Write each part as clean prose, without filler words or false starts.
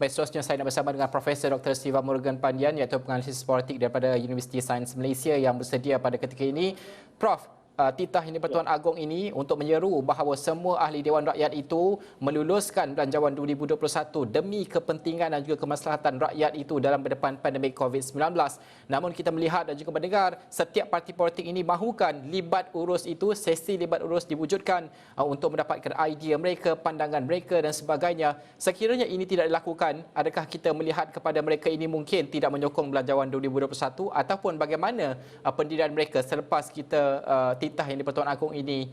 Baik, seterusnya saya nak bersama dengan Profesor Dr. Siva Murugan Pandian, iaitu penganalisis politik daripada Universiti Sains Malaysia yang bersedia pada ketika ini. Prof, titah Yang di-Pertuan Agong ini untuk menyeru bahawa semua ahli Dewan Rakyat itu meluluskan Belanjawan 2021 demi kepentingan dan juga kemaslahatan rakyat itu dalam berdepan pandemik COVID-19. Namun kita melihat dan juga mendengar setiap parti politik ini mahukan libat urus itu, sesi libat urus diwujudkan untuk mendapatkan idea mereka, pandangan mereka dan sebagainya. Sekiranya ini tidak dilakukan, adakah kita melihat kepada mereka ini mungkin tidak menyokong Belanjawan 2021 ataupun bagaimana pendirian mereka selepas kita titah Yang di-Pertuan Agong ini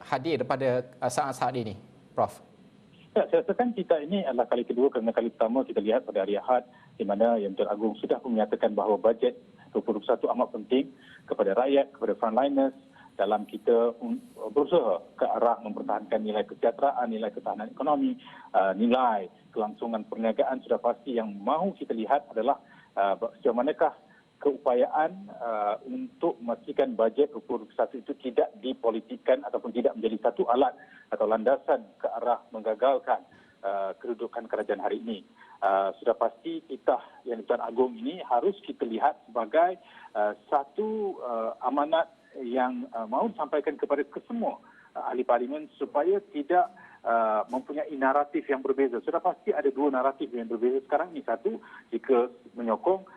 hadir pada saat-saat ini, Prof? Ya, saya rasakan kita ini adalah kali kedua, kerana kali pertama kita lihat pada hari Ahad di mana Yang di-Pertuan Agong sudah menyatakan bahawa bajet 2021 amat penting kepada rakyat, kepada frontliners dalam kita berusaha ke arah mempertahankan nilai kesejahteraan, nilai ketahanan ekonomi, nilai kelangsungan perniagaan. Sudah pasti yang mahu kita lihat adalah sejauh manakah keupayaan untuk memastikan bajet 2021 itu tidak dipolitikkan ataupun tidak menjadi satu alat atau landasan ke arah menggagalkan kedudukan kerajaan hari ini. Sudah pasti titah Yang di-Pertuan Agong ini harus kita lihat sebagai satu amanat yang mahu disampaikan kepada kesemua ahli parlimen supaya tidak mempunyai naratif yang berbeza. Sudah pasti ada dua naratif yang berbeza sekarang ini. Satu, jika menyokong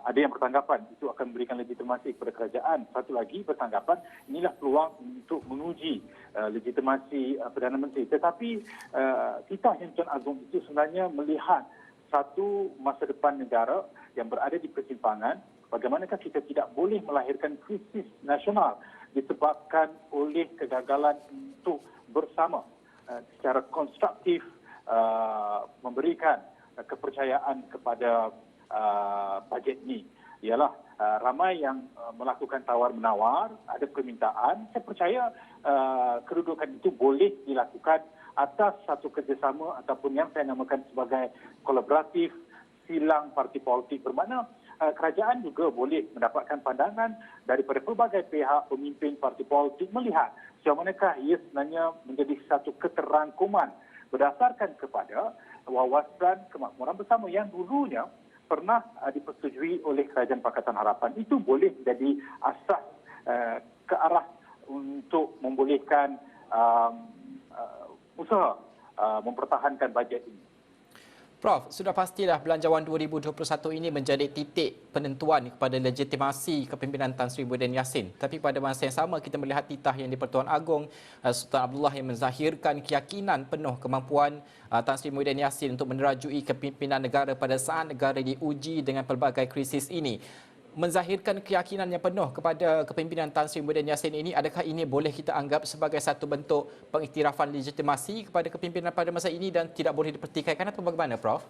ada yang bertanggapan itu akan memberikan legitimasi kepada kerajaan. Satu lagi bertanggapan inilah peluang untuk menguji legitimasi Perdana Menteri. Tetapi titah Yang di-Pertuan Agong itu sebenarnya melihat satu masa depan negara yang berada di persimpangan. Bagaimanakah kita tidak boleh melahirkan krisis nasional disebabkan oleh kegagalan untuk bersama secara konstruktif memberikan kepercayaan kepada bajet ini. Ialah ramai yang melakukan tawar-menawar, ada permintaan. Saya percaya kedudukan itu boleh dilakukan atas satu kerjasama ataupun yang saya namakan sebagai kolaboratif silang parti politik, bermakna kerajaan juga boleh mendapatkan pandangan daripada pelbagai pihak, pemimpin parti politik melihat sejauh manakah ia sebenarnya menjadi satu keterangkuman berdasarkan kepada wawasan kemakmuran bersama yang dulunya pernah dipersetujui oleh Kerajaan Pakatan Harapan. Itu boleh menjadi asas ke arah untuk membolehkan usaha mempertahankan bajet ini. Prof, sudah pastilah Belanjawan 2021 ini menjadi titik penentuan kepada legitimasi kepimpinan Tan Sri Muhyiddin Yassin. Tapi pada masa yang sama kita melihat titah Yang di-Pertuan Agong Sultan Abdullah yang menzahirkan keyakinan penuh kemampuan Tan Sri Muhyiddin Yassin untuk menerajui kepimpinan negara pada saat negara diuji dengan pelbagai krisis ini. Menzahirkan keyakinan yang penuh kepada kepimpinan Tan Sri Muhyiddin Yassin ini, adakah ini boleh kita anggap sebagai satu bentuk pengiktirafan legitimasi kepada kepimpinan pada masa ini dan tidak boleh dipertikaikan atau bagaimana, Prof?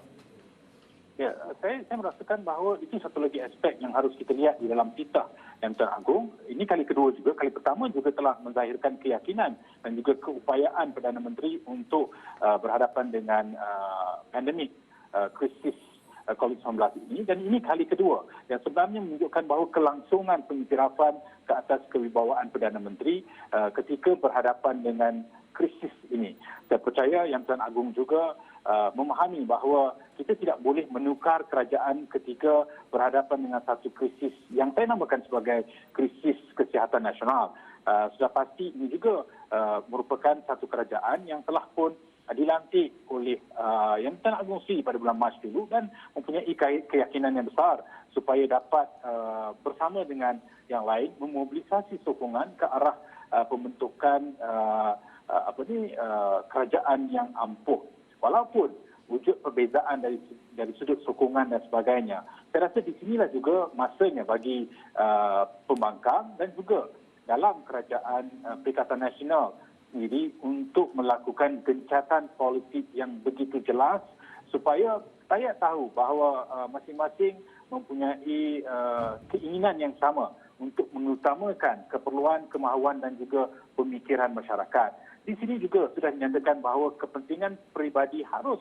Ya, saya merasakan bahawa itu satu lagi aspek yang harus kita lihat di dalam titah Yang di-Pertuan Agong. Ini kali kedua juga, kali pertama juga telah menzahirkan keyakinan dan juga keupayaan Perdana Menteri untuk berhadapan dengan pandemik krisis COVID-19 ini, dan ini kali kedua yang sebenarnya menunjukkan bahawa kelangsungan pengiktirafan ke atas kewibawaan Perdana Menteri ketika berhadapan dengan krisis ini. Saya percaya Yang di-Pertuan Agong juga memahami bahawa kita tidak boleh menukar kerajaan ketika berhadapan dengan satu krisis yang saya namakan sebagai krisis kesihatan nasional. Sudah pasti ini juga merupakan satu kerajaan yang telah pun dilantik oleh Yang di-Pertuan Agong Sri pada bulan Mac dulu dan mempunyai keyakinan yang besar supaya dapat bersama dengan yang lain memobilisasi sokongan ke arah pembentukan kerajaan yang ampuh. Walaupun wujud perbezaan dari sudut sokongan dan sebagainya. Saya rasa di sinilah juga masanya bagi pembangkang dan juga dalam kerajaan Perikatan Nasional sendiri untuk melakukan gencatan politik yang begitu jelas supaya rakyat tahu bahawa masing-masing mempunyai keinginan yang sama untuk mengutamakan keperluan, kemahuan dan juga pemikiran masyarakat. Di sini juga sudah dinyatakan bahawa kepentingan peribadi harus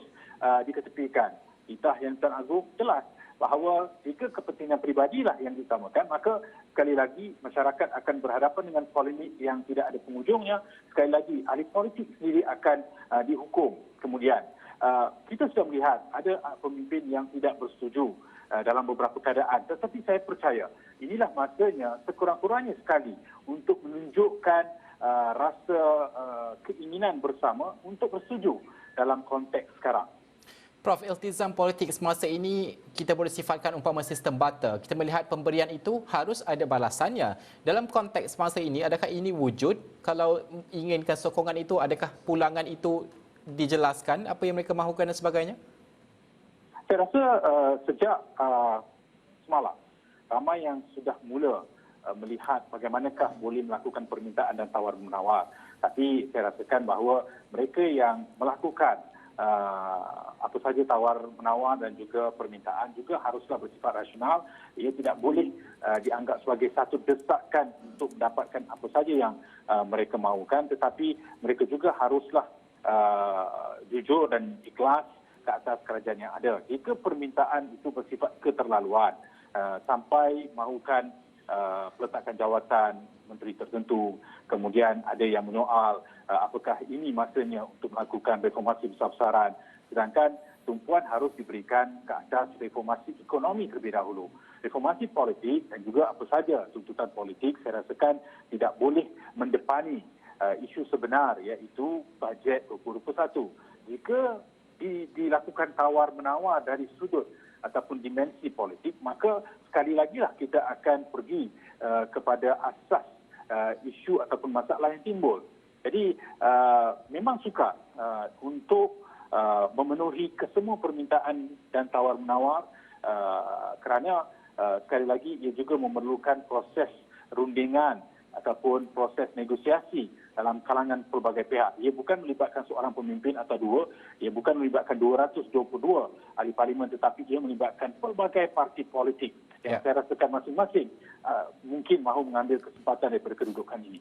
diketepikan. Titah Yang di-Pertuan Agong jelas bahawa jika kepentingan peribadilah yang diutamakan, maka sekali lagi masyarakat akan berhadapan dengan polemik yang tidak ada penghujungnya. Sekali lagi ahli politik sendiri akan dihukum kemudian. kita sudah melihat ada pemimpin yang tidak bersetuju dalam beberapa keadaan. Tetapi saya percaya inilah masanya sekurang-kurangnya sekali untuk menunjukkan rasa keinginan bersama untuk bersetuju dalam konteks sekarang. Prof, iltizam politik semasa ini kita boleh sifatkan umpama sistem barter. Kita melihat pemberian itu harus ada balasannya. Dalam konteks semasa ini, adakah ini wujud? Kalau inginkan sokongan itu, adakah pulangan itu dijelaskan apa yang mereka mahukan dan sebagainya? Saya rasa sejak semalam, ramai yang sudah mula melihat bagaimanakah boleh melakukan permintaan dan tawar-menawar. Tapi saya rasakan bahawa mereka yang melakukan apa saja tawar-menawar dan juga permintaan juga haruslah bersifat rasional. Ia tidak boleh dianggap sebagai satu desakan untuk mendapatkan apa saja yang mereka mahukan, tetapi mereka juga haruslah jujur dan ikhlas ke atas kerajaan yang ada. Jika permintaan itu bersifat keterlaluan sampai mahukan peletakan jawatan menteri tertentu, kemudian ada yang menyoal apakah ini masanya untuk melakukan reformasi besar-besaran, sedangkan tumpuan harus diberikan ke atas reformasi ekonomi terlebih dahulu. Reformasi politik dan juga apa saja tuntutan politik saya rasakan tidak boleh mendepani isu sebenar, iaitu bajet 2021. Jika dilakukan tawar-menawar dari sudut ataupun dimensi politik, maka sekali lagi lah kita akan pergi kepada asas isu ataupun masalah yang timbul. Jadi memang sukar untuk memenuhi kesemua permintaan dan tawar-menawar kerana sekali lagi ia juga memerlukan proses rundingan ataupun proses negosiasi dalam kalangan pelbagai pihak. Ia bukan melibatkan seorang pemimpin atau dua, ia bukan melibatkan 222 ahli parlimen, tetapi ia melibatkan pelbagai parti politik yang saya rasakan masing-masing mungkin mahu mengambil kesempatan daripada kedudukan ini.